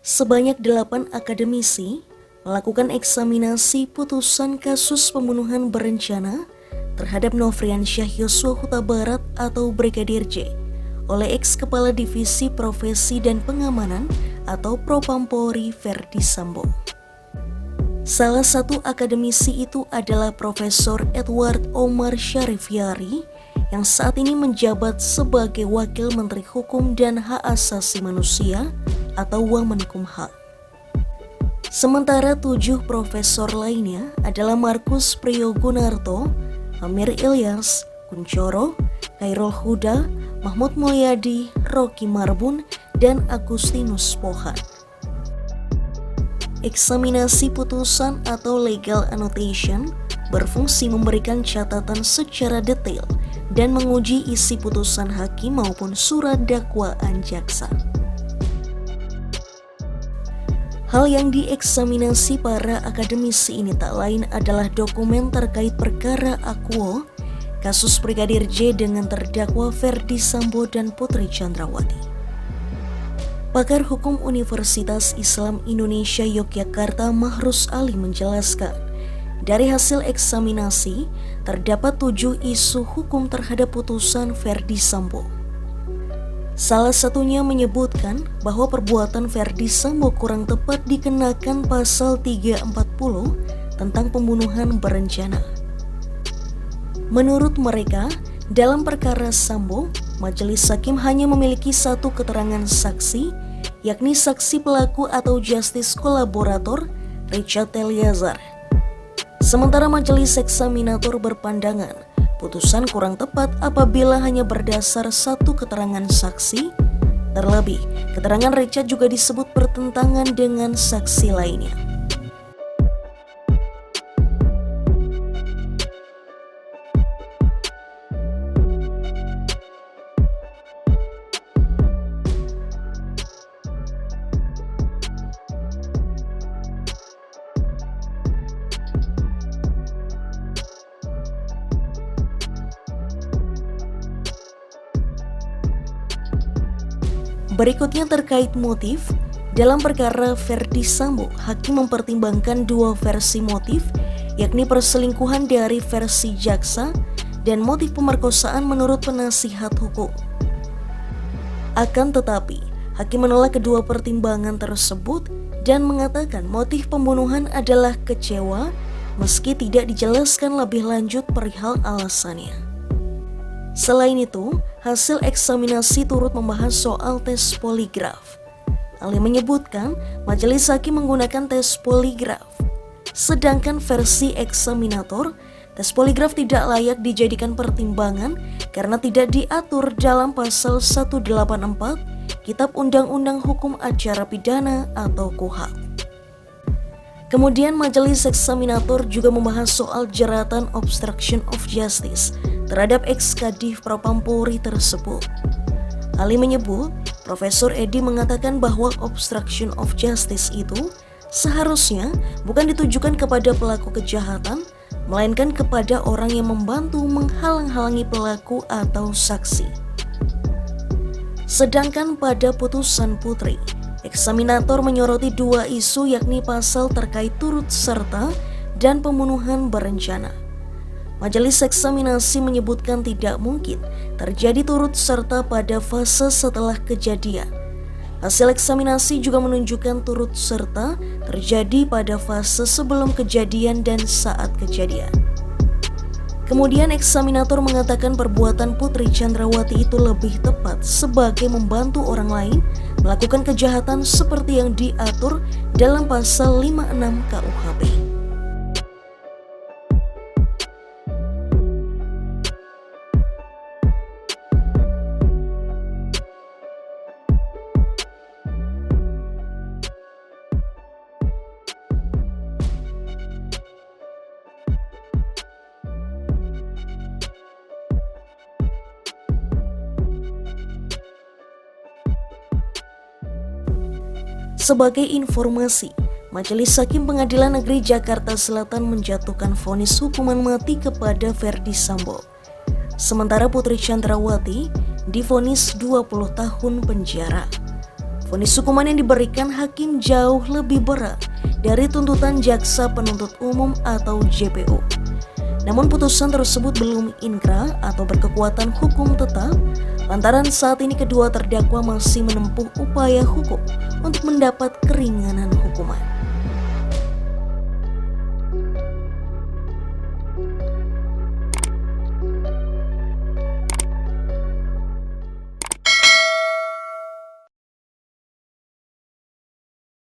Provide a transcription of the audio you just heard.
Sebanyak 8 akademisi melakukan eksaminasi putusan kasus pembunuhan berencana terhadap Nofriansyah Yosua Huta Barat atau Brigadir J oleh ex-kepala Divisi Profesi dan Pengamanan atau Propampori Verdi Sambo. Salah satu akademisi itu adalah Profesor Edward Omar Syarifiari yang saat ini menjabat sebagai Wakil Menteri Hukum dan Hak Asasi Manusia atau Wamenkumham. Sementara 7 profesor lainnya adalah Markus Priyogunarto, Amir Ilyas, Kuncoro, Khairul Huda, Mahmud Mulyadi, Rocky Marbun, dan Agustinus Pohan. Eksaminasi putusan atau legal annotation berfungsi memberikan catatan secara detail dan menguji isi putusan hakim maupun surat dakwaan jaksa. Hal yang dieksaminasi para akademisi ini tak lain adalah dokumen terkait perkara akuo kasus Brigadir J dengan terdakwa Verdi Sambo dan Putri Chandrawati. Pakar Hukum Universitas Islam Indonesia Yogyakarta Mahrus Ali menjelaskan, dari hasil eksaminasi terdapat 7 isu hukum terhadap putusan Verdi Sambo. Salah satunya menyebutkan bahwa perbuatan Verdi Sambo kurang tepat dikenakan pasal 340 tentang pembunuhan berencana. Menurut mereka, dalam perkara Sambo, majelis hakim hanya memiliki satu keterangan saksi, yakni saksi pelaku atau justice kolaborator Richard Eliezer. Sementara majelis eksaminator berpandangan, putusan kurang tepat apabila hanya berdasar satu keterangan saksi. Terlebih, keterangan Richard juga disebut bertentangan dengan saksi lainnya. Berikutnya terkait motif, dalam perkara Verdi Sambo, hakim mempertimbangkan 2 versi motif, yakni perselingkuhan dari versi jaksa dan motif pemerkosaan menurut penasihat hukum. Akan tetapi, hakim menolak kedua pertimbangan tersebut dan mengatakan motif pembunuhan adalah kecewa meski tidak dijelaskan lebih lanjut perihal alasannya. Selain itu, hasil eksaminasi turut membahas soal tes poligraf. Ali menyebutkan majelis hakim menggunakan tes poligraf. Sedangkan versi eksaminator, tes poligraf tidak layak dijadikan pertimbangan karena tidak diatur dalam pasal 184 Kitab Undang-Undang Hukum Acara Pidana atau KUHP. Kemudian majelis eksaminator juga membahas soal jeratan obstruction of justice terhadap ex-kadif Propampori tersebut. Ali menyebut, Profesor Edi mengatakan bahwa obstruction of justice itu seharusnya bukan ditujukan kepada pelaku kejahatan, melainkan kepada orang yang membantu menghalang-halangi pelaku atau saksi. Sedangkan pada putusan Putri, eksaminator menyoroti 2 isu yakni pasal terkait turut serta dan pembunuhan berencana. Majelis eksaminasi menyebutkan tidak mungkin terjadi turut serta pada fase setelah kejadian. Hasil eksaminasi juga menunjukkan turut serta terjadi pada fase sebelum kejadian dan saat kejadian. Kemudian eksaminator mengatakan perbuatan Putri Chandrawati itu lebih tepat sebagai membantu orang lain melakukan kejahatan seperti yang diatur dalam pasal 56 KUHP. Sebagai informasi, Majelis Hakim Pengadilan Negeri Jakarta Selatan menjatuhkan vonis hukuman mati kepada Verdi Sambo. Sementara Putri Chandrawati divonis 20 tahun penjara. vonis hukuman yang diberikan hakim jauh lebih berat dari tuntutan jaksa penuntut umum atau JPU. Namun putusan tersebut belum inkrah atau berkekuatan hukum tetap, lantaran saat ini kedua terdakwa masih menempuh upaya hukum untuk mendapat keringanan hukuman.